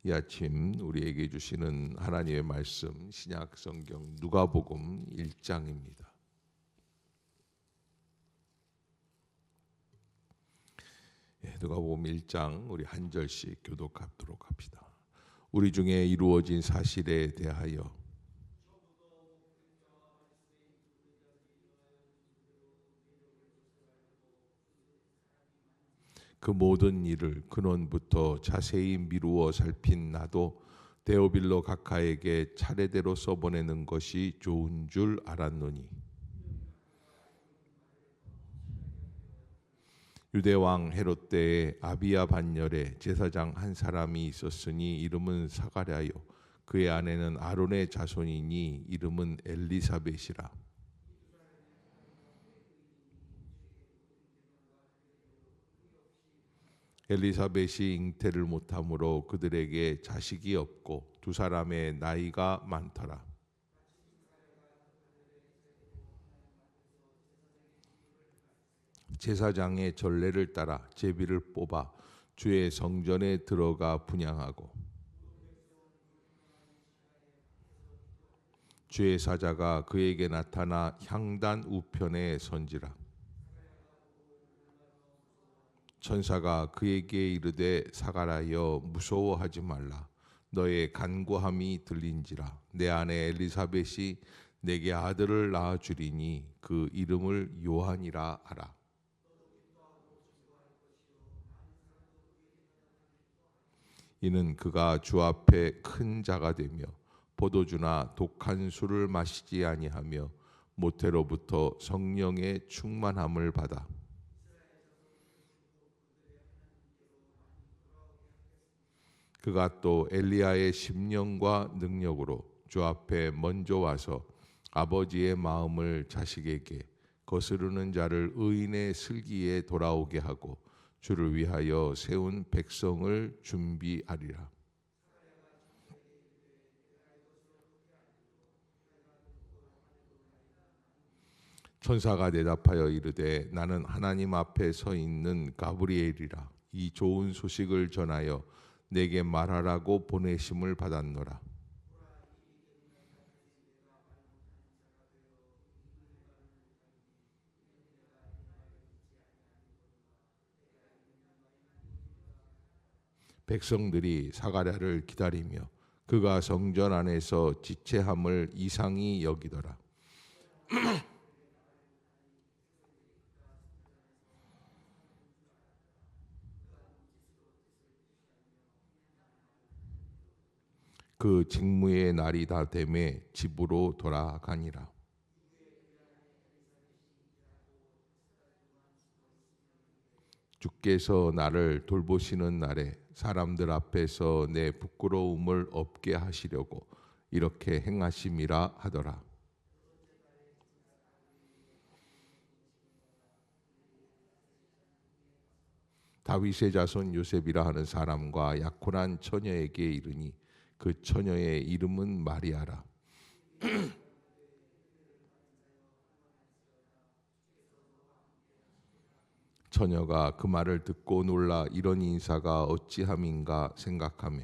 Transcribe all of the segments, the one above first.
이 아침 우리에게 주시는 하나님의 말씀 신약 성경 누가복음 1장입니다. 누가복음 1장 우리 한 절씩 교독하도록 합시다. 우리 중에 이루어진 사실에 대하여 그 모든 일을 근원부터 자세히 미루어 살핀 나도 데오빌로 각하에게 차례대로 써보내는 것이 좋은 줄 알았노니 유대왕 헤롯 때에 아비야 반열에 제사장 한 사람이 있었으니 이름은 사가랴요 그의 아내는 아론의 자손이니 이름은 엘리사벳이라. 엘리사벳이 잉태를 못하므로 그들에게 자식이 없고 두 사람의 나이가 많더라. 제사장의 전례를 따라 제비를 뽑아 주의 성전에 들어가 분향하고 주의 사자가 그에게 나타나 향단 우편에 선지라. 천사가 그에게 이르되 사가랴여 무서워하지 말라. 너의 간구함이 들린지라. 내 아내 엘리사벳이 내게 아들을 낳아주리니 그 이름을 요한이라 하라. 이는 그가 주 앞에 큰 자가 되며 포도주나 독한 술을 마시지 아니하며 모태로부터 성령의 충만함을 받아 그가 또 엘리야의 심령과 능력으로 주 앞에 먼저 와서 아버지의 마음을 자식에게 거스르는 자를 의인의 슬기에 돌아오게 하고 주를 위하여 세운 백성을 준비하리라. 천사가 대답하여 이르되 나는 하나님 앞에 서 있는 가브리엘이라. 이 좋은 소식을 전하여 내게 말하라고 보내심을 받았노라. 백성들이 사가랴를 기다리며 그가 성전 안에서 지체함을 이상히 여기더라. 그 직무의 날이 다 되매 집으로 돌아가니라. 주께서 나를 돌보시는 날에 사람들 앞에서 내 부끄러움을 없게 하시려고 이렇게 행하심이라 하더라. 다윗의 자손 요셉이라 하는 사람과 약혼한 처녀에게 이르니 그 처녀의 이름은 마리아라. 처녀가 그 말을 듣고 놀라 이런 인사가 어찌함인가 생각하며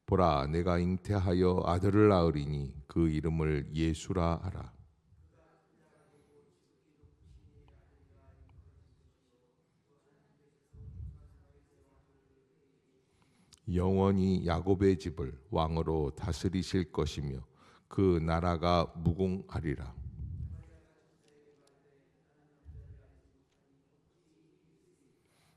보라 내가 잉태하여 아들을 낳으리니 그 이름을 예수라 하라. 영원히 야곱의 집을 왕으로 다스리실 것이며 그 나라가 무궁하리라.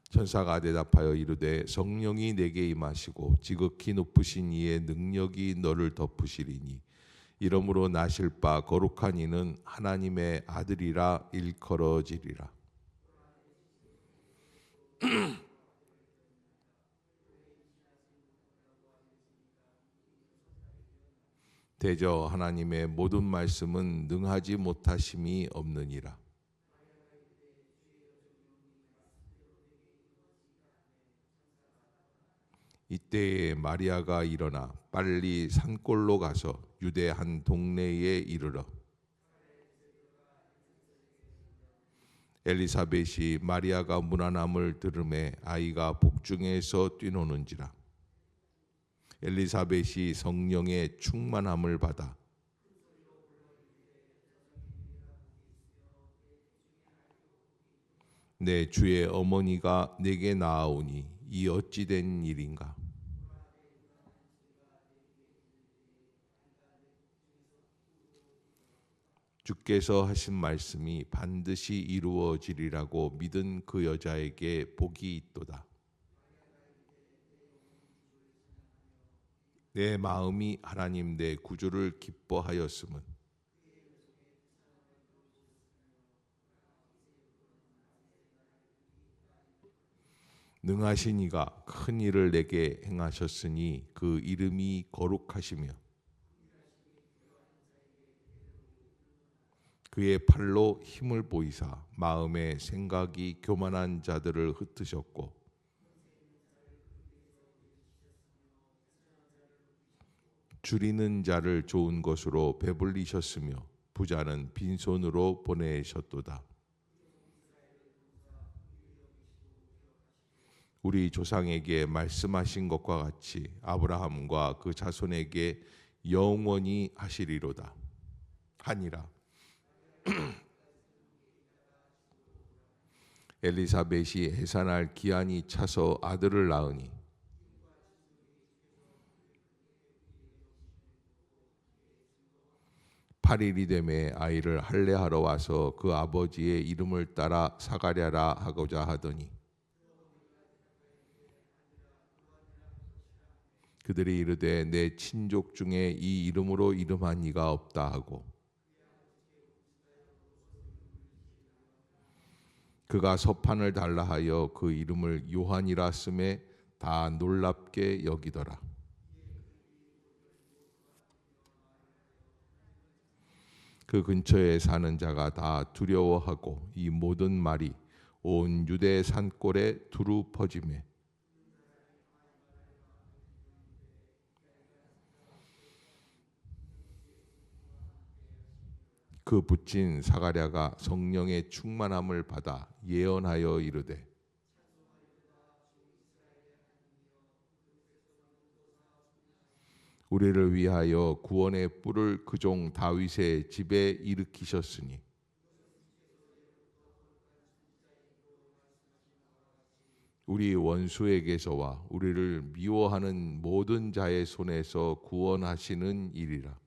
천사가 대답하여 이르되 성령이 내게 임하시고 지극히 높으신 이의 능력이 너를 덮으시리니 이러므로 나실 바 거룩한 이는 하나님의 아들이라 일컬어지리라. 대저 하나님의 모든 말씀은 능하지 못하심이 없느니라. 이때에 마리아가 일어나 빨리 산골로 가서 유대 한 동네에 이르러 엘리사벳이 마리아가 문안함을 들음에 아이가 복중에서 뛰노는지라. 엘리사벳이 성령의 충만함을 받아 내 주의 어머니가 내게 나아오니 이 어찌 된 일인가. 주께서 하신 말씀이 반드시 이루어지리라고 믿은 그 여자에게 복이 있도다. 내 마음이 하나님 내 구주를 기뻐하였음은 능하신 이가 큰 일을 내게 행하셨으니 그 이름이 거룩하시며 그의 팔로 힘을 보이사 마음의 생각이 교만한 자들을 흩으셨고 줄이는 자를 좋은 것으로 배불리셨으며 부자는 빈손으로 보내셨도다. 우리 조상에게 말씀하신 것과 같이 아브라함과 그 자손에게 영원히 하시리로다 하니라. 엘리사벳이 해산할 기한이 차서 아들을 낳으니 8일이 되매 아이를 할례하러 와서 그 아버지의 이름을 따라 사가랴라 하고자 하더니 그들이 이르되 내 친족 중에 이 이름으로 이름한 이가 없다 하고 그가 서판을 달라 하여 그 이름을 요한이라 쓰매 다 놀랍게 여기더라. 그 근처에 사는 자가 다 두려워하고 이 모든 말이 온 유대 산골에 두루 퍼지매 그 붙인 사가랴가 성령의 충만함을 받아 예언하여 이르되 우리를 위하여 구원의 뿔을 그 종 다윗의 집에 일으키셨으니 우리 원수에게서와 우리를 미워하는 모든 자의 손에서 구원하시는 일이라.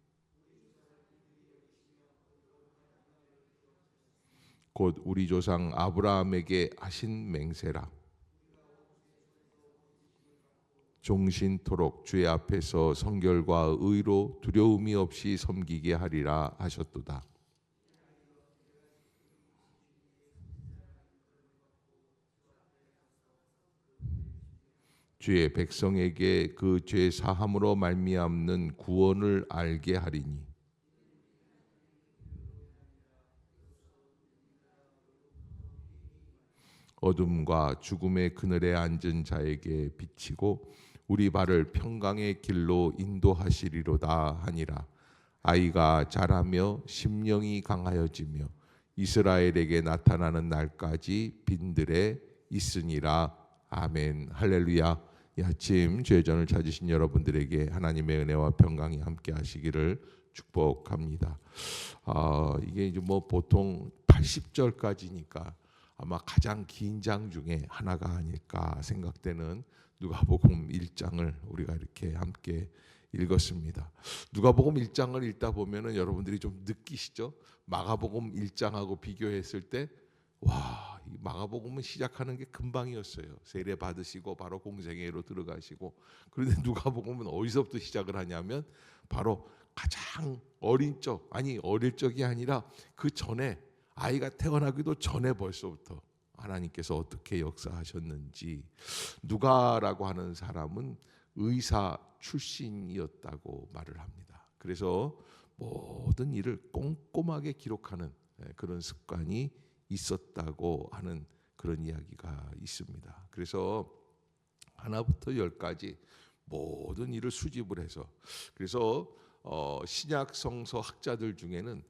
곧 우리 조상 아브라함에게 하신 맹세라. 종신토록 주의 앞에서 성결과 의로 두려움이 없이 섬기게 하리라 하셨도다. 주의 백성에게 그 죄 사함으로 말미암는 구원을 알게 하리니 어둠과 죽음의 그늘에 앉은 자에게 비치고 우리 발을 평강의 길로 인도하시리로다 하니라. 아이가 자라며 심령이 강하여지며 이스라엘에게 나타나는 날까지 빈들에 있으니라. 아멘. 할렐루야. 이 아침 주의 전을 찾으신 여러분들에게 하나님의 은혜와 평강이 함께 하시기를 축복합니다. 이게 이제 뭐 보통 80절까지니까 아마 가장 긴 장 중에 하나가 아닐까 생각되는 누가복음 1장을 우리가 이렇게 함께 읽었습니다. 누가복음 1장을 읽다 보면은 여러분들이 좀 느끼시죠? 마가복음 1장하고 비교했을 때 와, 이 마가복음은 시작하는 게 금방이었어요. 세례 받으시고 바로 공생애로 들어가시고. 그런데 누가복음은 어디서부터 시작을 하냐면 바로 가장 어린 적, 아니 어릴 적이 아니라 그 전에 아이가 태어나기도 전에 벌써부터 하나님께서 어떻게 역사하셨는지. 누가라고 하는 사람은 의사 출신이었다고 말을 합니다. 그래서 모든 일을 꼼꼼하게 기록하는 그런 습관이 있었다고 하는 그런 이야기가 있습니다. 그래서 하나부터 열까지 모든 일을 수집을 해서 그래서 신약 성서 학자들 중에는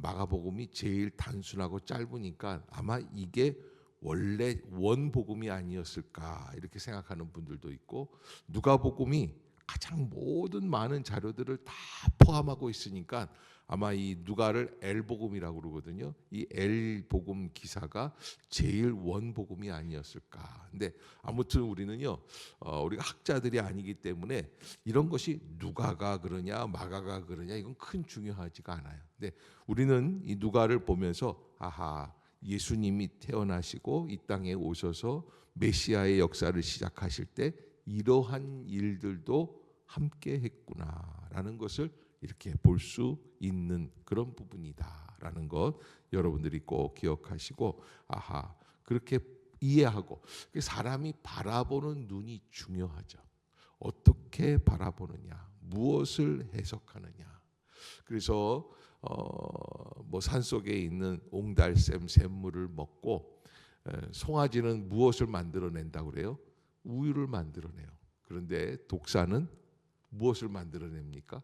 마가복음이 제일 단순하고 짧으니까 아마 이게 원래 원복음이 아니었을까 이렇게 생각하는 분들도 있고, 누가복음이 가장 모든 많은 자료들을 다 포함하고 있으니까 아마 이 누가를 L복음이라고 그러거든요. 이 L복음 기사가 제일 원복음이 아니었을까. 근데 아무튼 우리는요, 우리가 학자들이 아니기 때문에 이런 것이 누가가 그러냐 마가가 그러냐 이건 큰 중요하지가 않아요. 근데 우리는 이 누가를 보면서 아하, 예수님이 태어나시고 이 땅에 오셔서 메시아의 역사를 시작하실 때 이러한 일들도 함께 했구나라는 것을 이렇게 볼 수 있는 그런 부분이다라는 것 여러분들이 꼭 기억하시고, 아하, 그렇게 이해하고, 사람이 바라보는 눈이 중요하죠. 어떻게 바라보느냐, 무엇을 해석하느냐. 그래서 뭐 산속에 있는 옹달샘 샘물을 먹고 송아지는 무엇을 만들어낸다고 그래요? 우유를 만들어내요. 그런데 독사는 무엇을 만들어냅니까?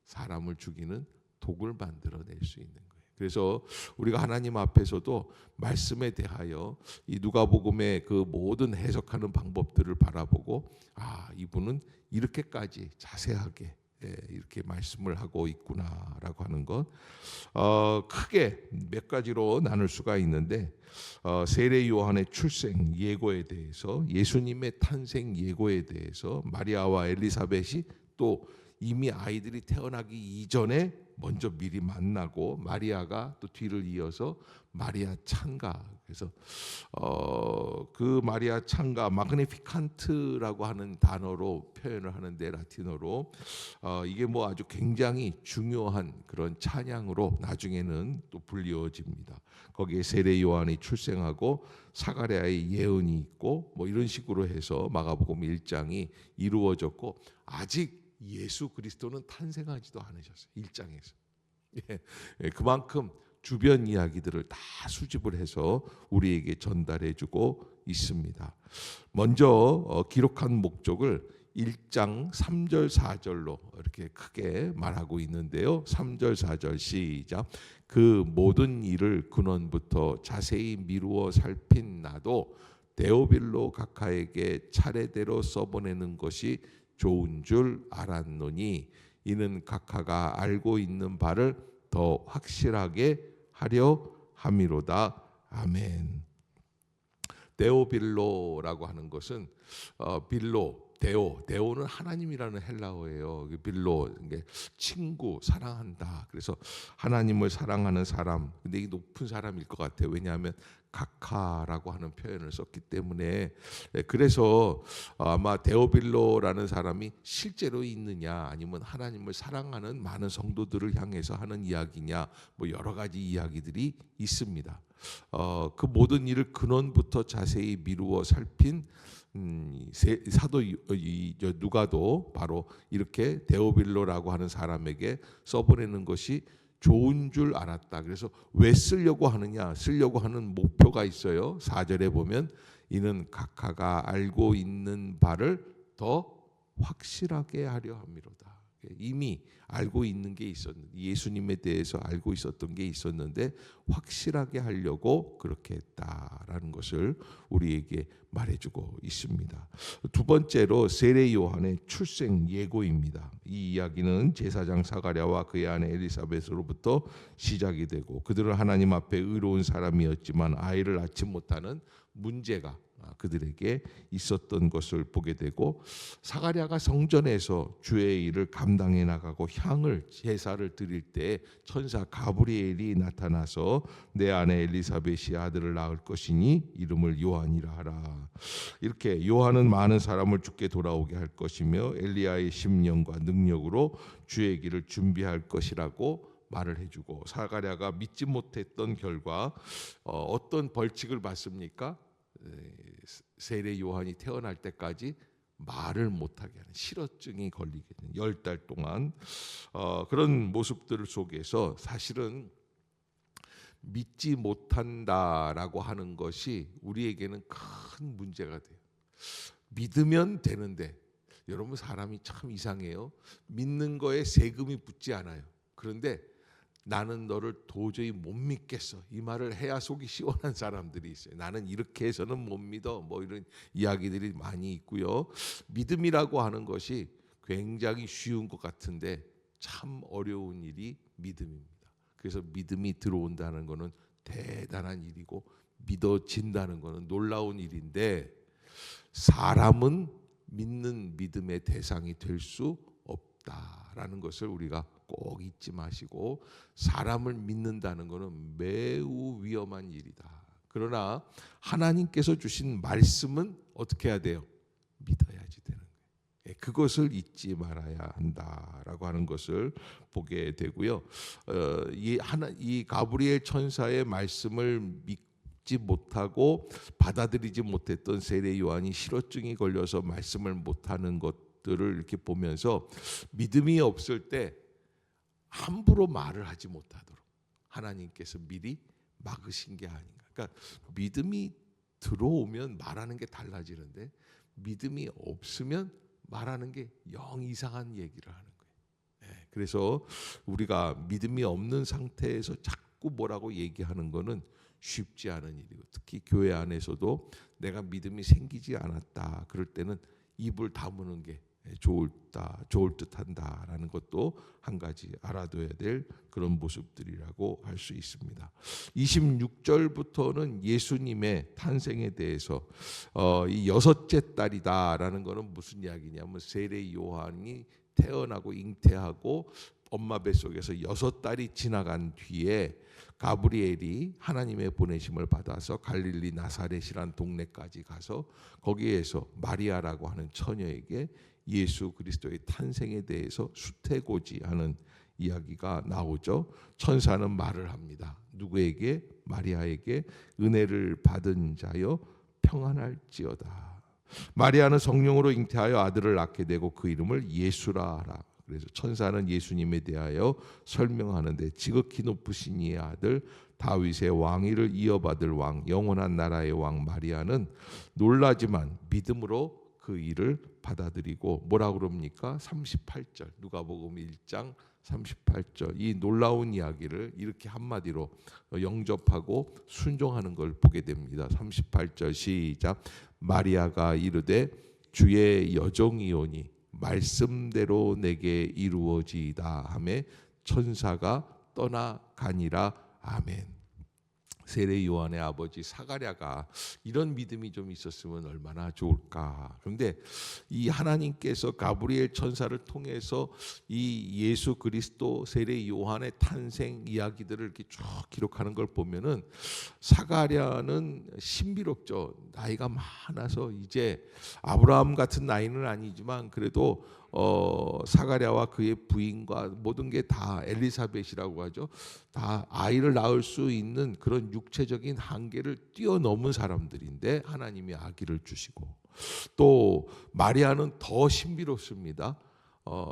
사람을 죽이는 독을 만들어낼 수 있는 거예요. 그래서 우리가 하나님 앞에서도 말씀에 대하여 이 누가복음의 그 모든 해석하는 방법들을 바라보고, 아, 이분은 이렇게까지 자세하게 이렇게 말씀을 하고 있구나라고 하는 것, 크게 몇 가지로 나눌 수가 있는데, 세례 요한의 출생 예고에 대해서, 예수님의 탄생 예고에 대해서, 마리아와 엘리사벳이 또 이미 아이들이 태어나기 이전에 먼저 미리 만나고, 마리아가 또 뒤를 이어서 마리아 찬가. 그래서 그 마리아 찬가 마그니피칸트라고 하는 단어로 표현을 하는데, 라틴어로 이게 뭐 아주 굉장히 중요한 그런 찬양으로 나중에는 또 불리워집니다. 거기에 세례 요한이 출생하고 사가랴의 예언이 있고 뭐 이런 식으로 해서 마가복음 1장이 이루어졌고, 아직 예수 그리스도는 탄생하지도 않으셨어요. 1장에서. 그만큼 주변 이야기들을 다 수집을 해서 우리에게 전달해주고 있습니다. 먼저 기록한 목적을 1장 3절 4절로 이렇게 크게 말하고 있는데요. 3절 4절 시작. 그 모든 일을 근원부터 자세히 미루어 살핀 나도 데오빌로 각하에게 차례대로 써보내는 것이 좋은 줄 알았노니, 이는 각하가 알고 있는 바를 더 확실하게 하려 함이로다. 아멘. 데오빌로라고 하는 것은 데오는 하나님이라는 헬라어예요. 빌로, 친구, 사랑한다. 그래서 하나님을 사랑하는 사람. 근데 이게 높은 사람일 것 같아요. 왜냐하면 각하라고 하는 표현을 썼기 때문에. 그래서 아마 데오빌로라는 사람이 실제로 있느냐, 아니면 하나님을 사랑하는 많은 성도들을 향해서 하는 이야기냐, 뭐 여러 가지 이야기들이 있습니다. 그 모든 일을 근원부터 자세히 미루어 살핀 사도 누가도 바로 이렇게 데오빌로라고 하는 사람에게 써보내는 것이 좋은 줄 알았다. 그래서 왜 쓰려고 하느냐? 쓰려고 하는 목표가 있어요. 4절에 보면 이는 각하가 알고 있는 바를 더 확실하게 하려 함이로다. 이미 알고 있는 게 있었는데, 예수님에 대해서 알고 있었던 게 있었는데 확실하게 하려고 그렇게 했다라는 것을 우리에게 말해주고 있습니다. 두 번째로 세례 요한의 출생 예고입니다. 이 이야기는 제사장 사가랴와 그의 아내 엘리사벳으로부터 시작이 되고, 그들은 하나님 앞에 의로운 사람이었지만 아이를 낳지 못하는 문제가 그들에게 있었던 것을 보게 되고, 사가랴가 성전에서 주의 일을 감당해 나가고 향을 제사를 드릴 때 천사 가브리엘이 나타나서 내 아내 엘리사벳이 아들을 낳을 것이니 이름을 요한이라 하라. 이렇게 요한은 많은 사람을 주께 돌아오게 할 것이며 엘리야의 심령과 능력으로 주의 길을 준비할 것이라고 말을 해주고, 사가랴가 믿지 못했던 결과 어떤 벌칙을 받습니까? 세례 요한이 태어날 때까지 말을 못하게 하는 실어증이 걸리게 되는 10달 동안 그런 모습들 속에서 사실은 믿지 못한다라고 하는 것이 우리에게는 큰 문제가 돼요. 믿으면 되는데, 여러분 사람이 참 이상해요. 믿는 거에 세금이 붙지 않아요. 그런데 나는 너를 도저히 못 믿겠어. 이 말을 해야 속이 시원한 사람들이 있어요. 나는 이렇게 해서는 못 믿어. 뭐 이런 이야기들이 많이 있고요. 믿음이라고 하는 것이 굉장히 쉬운 것 같은데 참 어려운 일이 믿음입니다. 그래서 믿음이 들어온다는 것은 대단한 일이고 믿어진다는 것은 놀라운 일인데 사람은 믿는 믿음의 대상이 될 수 없다라는 것을 우리가 꼭 잊지 마시고 사람을 믿는다는 것은 매우 위험한 일이다. 그러나 하나님께서 주신 말씀은 어떻게 해야 돼요? 믿어야지 되는 거예요. 그것을 잊지 말아야 한다라고 하는 것을 보게 되고요. 이 가브리엘 천사의 말씀을 믿지 못하고 받아들이지 못했던 세례 요한이 실어증이 걸려서 말씀을 못하는 것들을 이렇게 보면서 믿음이 없을 때 함부로 말을 하지 못하도록 하나님께서 미리 막으신 게 아닌가. 그러니까 믿음이 들어오면 말하는 게 달라지는데 믿음이 없으면 말하는 게 영 이상한 얘기를 하는 거예요. 그래서 우리가 믿음이 없는 상태에서 자꾸 뭐라고 얘기하는 거는 쉽지 않은 일이고 특히 교회 안에서도 내가 믿음이 생기지 않았다 그럴 때는 입을 다무는 게 좋을 듯한다라는 것도 한 가지 알아둬야 될 그런 모습들이라고 할 수 있습니다. 26절부터는 예수님의 탄생에 대해서 이 여섯째 딸이다라는 것은 무슨 이야기냐면 세례 요한이 태어나고 잉태하고 엄마 뱃속에서 6달이 지나간 뒤에 가브리엘이 하나님의 보내심을 받아서 갈릴리 나사렛이란 동네까지 가서 거기에서 마리아라고 하는 처녀에게 예수 그리스도의 탄생에 대해서 수태고지하는 이야기가 나오죠. 천사는 말을 합니다. 누구에게? 마리아에게 은혜를 받은 자여 평안할지어다. 마리아는 성령으로 잉태하여 아들을 낳게 되고 그 이름을 예수라 하라. 그래서 천사는 예수님에 대하여 설명하는데 지극히 높으신 이의 아들 다윗의 왕위를 이어받을 왕 영원한 나라의 왕 마리아는 놀라지만 믿음으로 그 일을 받아들이고 뭐라고 그럽니까? 38절 누가복음 1장 38절 이 놀라운 이야기를 이렇게 한마디로 영접하고 순종하는 걸 보게 됩니다. 38절 시작. 마리아가 이르되 주의 여종이오니 말씀대로 내게 이루어지이다 하매 천사가 떠나가니라. 아멘. 세례 요한의 아버지 사가랴가 이런 믿음이 좀 있었으면 얼마나 좋을까. 그런데 이 하나님께서 가브리엘 천사를 통해서 이 예수 그리스도 세례 요한의 탄생 이야기들을 이렇게 쭉 기록하는 걸 보면은 사가랴는 신비롭죠. 나이가 많아서 이제 아브라함 같은 나이는 아니지만 그래도 사가랴와 그의 부인과 모든 게 다 엘리사벳이라고 하죠. 다 아이를 낳을 수 있는 그런 육체적인 한계를 뛰어넘은 사람들인데 하나님이 아기를 주시고 또 마리아는 더 신비롭습니다.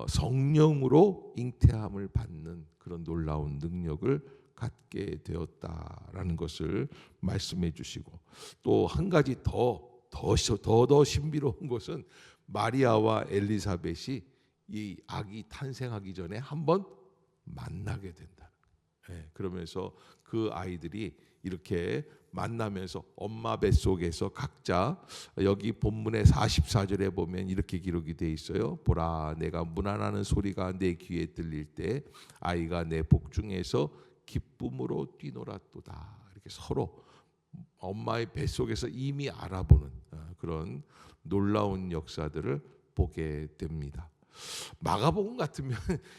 성령으로 잉태함을 받는 그런 놀라운 능력을 갖게 되었다라는 것을 말씀해 주시고 또 한 가지 더 신비로운 것은 마리아와 엘리사벳이 이 아기 탄생하기 전에 한번 만나게 된다는 거예요. 그러면서 그 아이들이 이렇게 만나면서 엄마 뱃속에서 각자 여기 본문의 44절에 보면 이렇게 기록이 돼 있어요. 보라 내가 문안하는 소리가 내 귀에 들릴 때 아이가 내 복중에서 기쁨으로 뛰놀았도다. 이렇게 서로 엄마의 뱃속에서 이미 알아보는 그런 놀라운 역사들을 보게 됩니다. 마가복음 같으면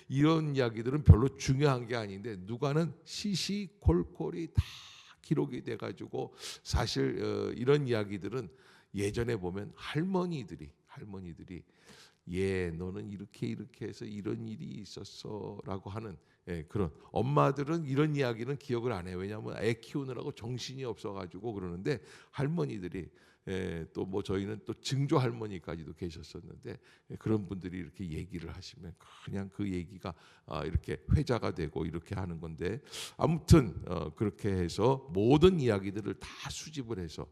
이런 이야기들은 별로 중요한 게 아닌데 누가는 시시콜콜이 다 기록이 돼가지고 사실 이런 이야기들은 예전에 보면 할머니들이 너는 이렇게 해서 이런 일이 있었어라고 하는 그런 엄마들은 이런 이야기는 기억을 안 해요. 왜냐하면 애 키우느라고 정신이 없어가지고 그러는데 할머니들이 또 뭐 저희는 또 증조 할머니까지도 계셨었는데 그런 분들이 이렇게 얘기를 하시면 그냥 그 얘기가 이렇게 회자가 되고 이렇게 하는 건데 아무튼 그렇게 해서 모든 이야기들을 다 수집을 해서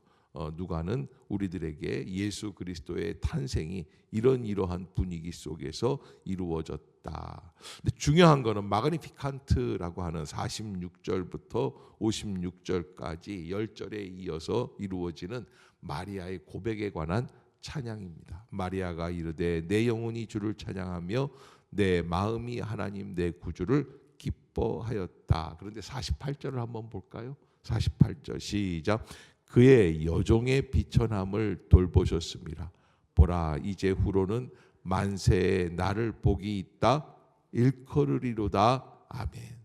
누가는 우리들에게 예수 그리스도의 탄생이 이러한 분위기 속에서 이루어졌다. 되었다. 근데 중요한 거는 마그니피칸트라고 하는 46절부터 56절까지 10절에 이어서 이루어지는 마리아의 고백에 관한 찬양입니다. 마리아가 이르되 내 영혼이 주를 찬양하며 내 마음이 하나님 내 구주를 기뻐하였다. 그런데 48절을 한번 볼까요? 48절 시작. 그의 여종의 비천함을 돌보셨습니다. 보라 이제 후로는 만세에 나를 복이 있다 일컬으리로다. 아멘.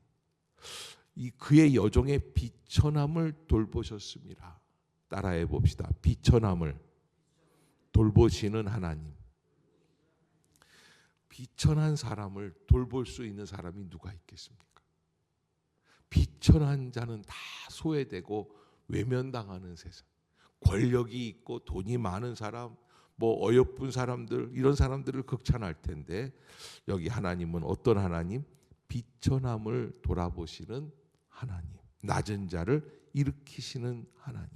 이 그의 여종의 비천함을 돌보셨습니다. 따라해 봅시다. 비천함을 돌보시는 하나님. 비천한 사람을 돌볼 수 있는 사람이 누가 있겠습니까? 비천한 자는 다 소외되고 외면당하는 세상. 권력이 있고 돈이 많은 사람, 뭐 어여쁜 사람들, 이런 사람들을 극찬할 텐데 여기 하나님은 어떤 하나님? 비천함을 돌아보시는 하나님, 낮은 자를 일으키시는 하나님.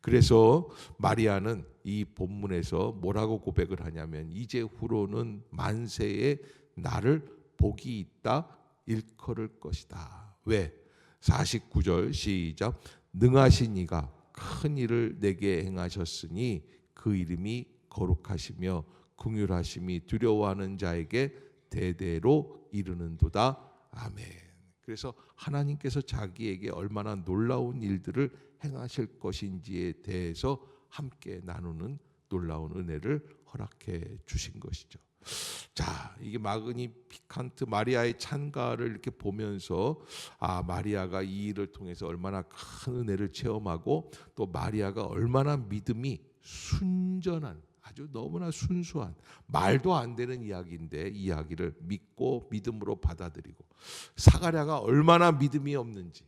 그래서 마리아는 이 본문에서 뭐라고 고백을 하냐면 이제 후로는 만세에 나를 복이 있다 일컬을 것이다. 왜? 49절 시작. 능하신 이가 큰 일을 내게 행하셨으니 그 이름이 거룩하시며 긍휼하심이 두려워하는 자에게 대대로 이르는도다. 아멘. 그래서 하나님께서 자기에게 얼마나 놀라운 일들을 행하실 것인지에 대해서 함께 나누는 놀라운 은혜를 허락해 주신 것이죠. 자, 이게 마그니피칸트 마리아의 찬가를 이렇게 보면서 마리아가 이 일을 통해서 얼마나 큰 은혜를 체험하고 또 마리아가 얼마나 믿음이 순전한 아주 너무나 순수한 말도 안 되는 이야기인데 이 이야기를 믿고 믿음으로 받아들이고 사가랴가 얼마나 믿음이 없는지.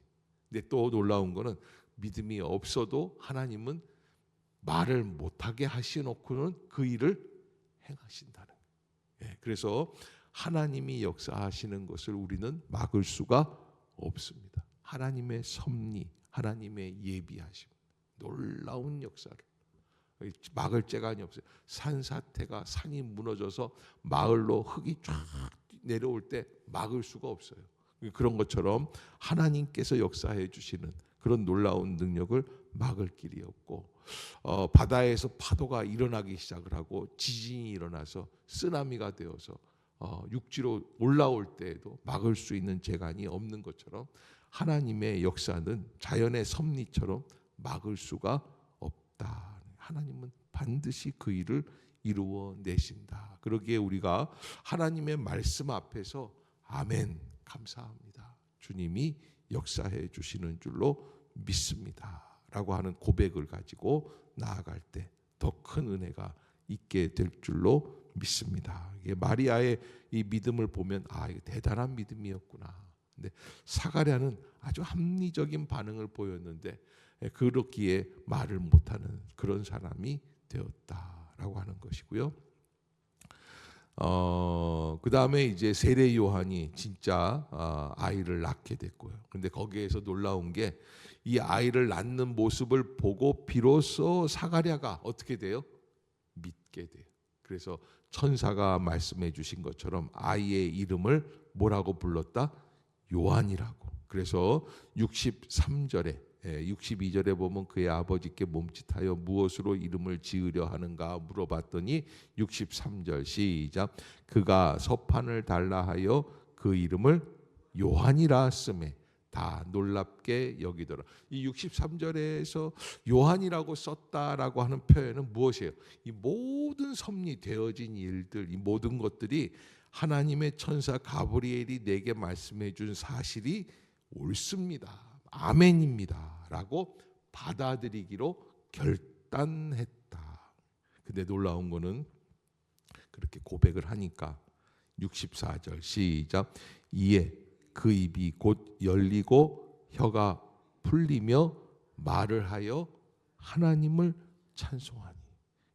근데 또 놀라운 거는 믿음이 없어도 하나님은 말을 못하게 하시놓고는 그 일을 행하신다는 거예요. 그래서 하나님이 역사하시는 것을 우리는 막을 수가 없습니다. 하나님의 섭리, 하나님의 예비하심, 놀라운 역사를 막을 재간이 없어요. 산사태가 산이 무너져서 마을로 흙이 쫙 내려올 때 막을 수가 없어요. 그런 것처럼 하나님께서 역사해 주시는 그런 놀라운 능력을 막을 길이 없고 바다에서 파도가 일어나기 시작을 하고 지진이 일어나서 쓰나미가 되어서 육지로 올라올 때에도 막을 수 있는 재간이 없는 것처럼 하나님의 역사는 자연의 섭리처럼 막을 수가 없다. 하나님은 반드시 그 일을 이루어 내신다. 그러기에 우리가 하나님의 말씀 앞에서 아멘 감사합니다. 주님이 역사해 주시는 줄로 믿습니다. 라고 하는 고백을 가지고 나아갈 때 더 큰 은혜가 있게 될 줄로 믿습니다. 이게 마리아의 이 믿음을 보면 이게 대단한 믿음이었구나. 근데 사가랴는 아주 합리적인 반응을 보였는데 그렇기에 말을 못하는 그런 사람이 되었다라고 하는 것이고요. 그 다음에 이제 세례 요한이 진짜 아이를 낳게 됐고요. 그런데 거기에서 놀라운 게 이 아이를 낳는 모습을 보고 비로소 사가랴가 어떻게 돼요? 믿게 돼요. 그래서 천사가 말씀해 주신 것처럼 아이의 이름을 뭐라고 불렀다? 요한이라고. 그래서 63절에 62절에 보면 그의 아버지께 몸짓하여 무엇으로 이름을 지으려 하는가 물어봤더니 63절 시작. 그가 서판을 달라 하여 그 이름을 요한이라 쓰매 다 놀랍게 여기더라. 이 63절에서 요한이라고 썼다라고 하는 표현은 무엇이에요? 이 모든 섭리 되어진 일들, 이 모든 것들이 하나님의 천사 가브리엘이 내게 말씀해 준 사실이 옳습니다. 아멘입니다. 라고 받아들이기로 결단했다. 근데 놀라운 거는 그렇게 고백을 하니까 64절 시작. 이에 그 입이 곧 열리고 혀가 풀리며 말을 하여 하나님을 찬송하니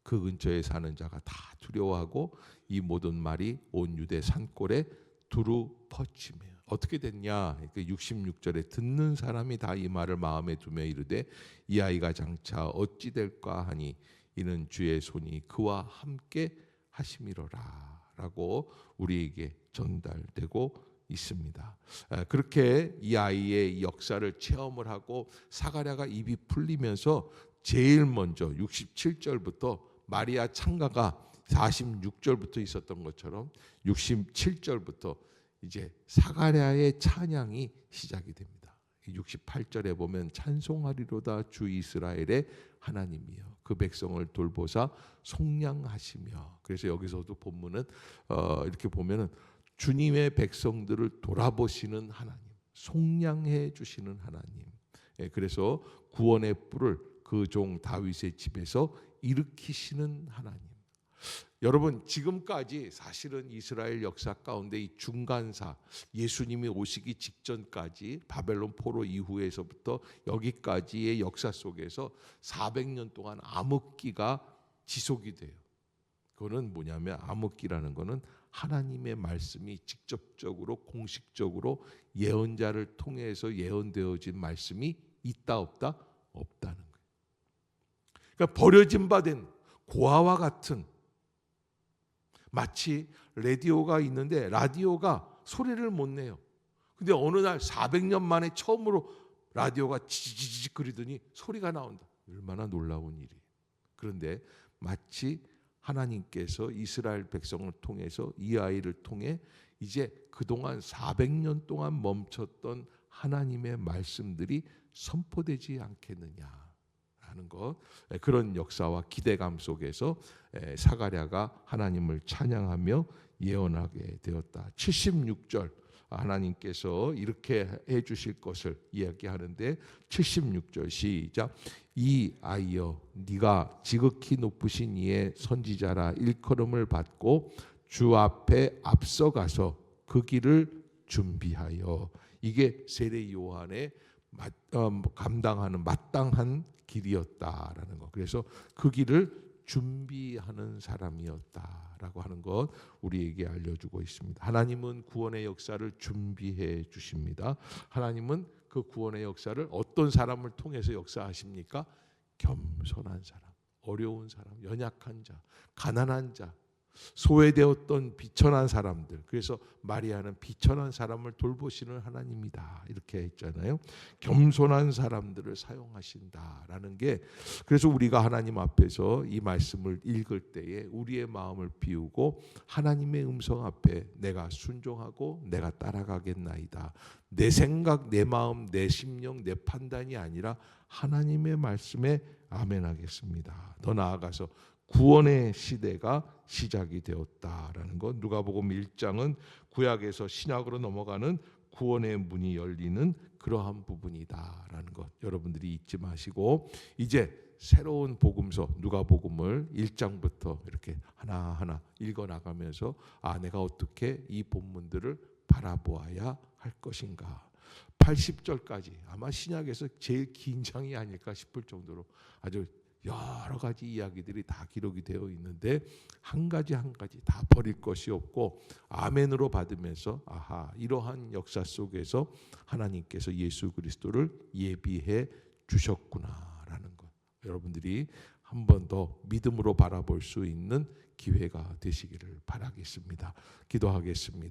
그 근처에 사는 자가 다 두려워하고 이 모든 말이 온 유대 산골에 두루 퍼치며 어떻게 됐냐? 66절에 듣는 사람이 다 이 말을 마음에 두며 이르되 이 아이가 장차 어찌 될까 하니 이는 주의 손이 그와 함께 하심이로라 있다라고 우리에게 전달되고 있습니다. 그렇게 이 아이의 역사를 체험을 하고 사가랴가 입이 풀리면서 제일 먼저 67절부터 마리아 창가가 46절부터 있었던 것처럼 67절부터 이제 사가랴의 찬양이 시작이 됩니다. 68절에 보면 찬송하리로다 주 이스라엘의 하나님이여 그 백성을 돌보사 속량하시며. 그래서 여기서도 본문은 이렇게 보면은 주님의 백성들을 돌아보시는 하나님, 속량해 주시는 하나님. 그래서 구원의 뿔을 그 종 다윗의 집에서 일으키시는 하나님. 여러분, 지금까지 사실은 이스라엘 역사 가운데 이 중간사, 예수님이 오시기 직전까지 바벨론 포로 이후에서부터 여기까지의 역사 속에서 400년 동안 암흑기가 지속이 돼요. 그거는 뭐냐면, 암흑기라는 거는 하나님의 말씀이 직접적으로 공식적으로 예언자를 통해서 예언되어진 말씀이 있다 없다? 없다는 거예요. 그러니까 버려진 바 된 고아와 같은, 마치 라디오가 있는데 라디오가 소리를 못 내요. 근데 어느 날 400년 만에 처음으로 라디오가 지지직 거리더니 소리가 나온다. 얼마나 놀라운 일이에요. 그런데 마치 하나님께서 이스라엘 백성을 통해서 이 아이를 통해 이제 그동안 400년 동안 멈췄던 하나님의 말씀들이 선포되지 않겠느냐 하는 것, 그런 역사와 기대감 속에서 사가랴가 하나님을 찬양하며 예언하게 되었다. 76절 하나님께서 이렇게 해주실 것을 이야기하는데 76절 시작. 이 아이여 네가 지극히 높으신 이의 선지자라 일컬음을 받고 주 앞에 앞서가서 그 길을 준비하여. 이게 세례 요한의 감당하는 마땅한 길이었다라는 것. 그래서 그 길을 준비하는 사람이었다라고 하는 것 우리에게 알려주고 있습니다. 하나님은 구원의 역사를 준비해 주십니다. 하나님은 그 구원의 역사를 어떤 사람을 통해서 역사하십니까? 겸손한 사람, 어려운 사람, 연약한 자, 가난한 자, 소외되었던 비천한 사람들. 그래서 마리아는 비천한 사람을 돌보시는 하나님이다 이렇게 했잖아요. 겸손한 사람들을 사용하신다라는 게, 그래서 우리가 하나님 앞에서 이 말씀을 읽을 때에 우리의 마음을 비우고 하나님의 음성 앞에 내가 순종하고 내가 따라가겠나이다. 내 생각, 내 마음, 내 심령, 내 판단이 아니라 하나님의 말씀에 아멘하겠습니다. 더 나아가서 구원의 시대가 시작이 되었다라는 것. 누가복음 1장은 구약에서 신약으로 넘어가는 구원의 문이 열리는 그러한 부분이다라는 것 여러분들이 잊지 마시고, 이제 새로운 복음서 누가복음을 1장부터 이렇게 하나하나 읽어나가면서 내가 어떻게 이 본문들을 바라보아야 할 것인가. 80절까지 아마 신약에서 제일 긴 장이 아닐까 싶을 정도로 아주 여러 가지 이야기들이 다 기록이 되어 있는데 한 가지 한 가지 다 버릴 것이 없고 아멘으로 받으면서 이러한 역사 속에서 하나님께서 예수 그리스도를 예비해 주셨구나라는 것 여러분들이 한 번 더 믿음으로 바라볼 수 있는 기회가 되시기를 바라겠습니다. 기도하겠습니다.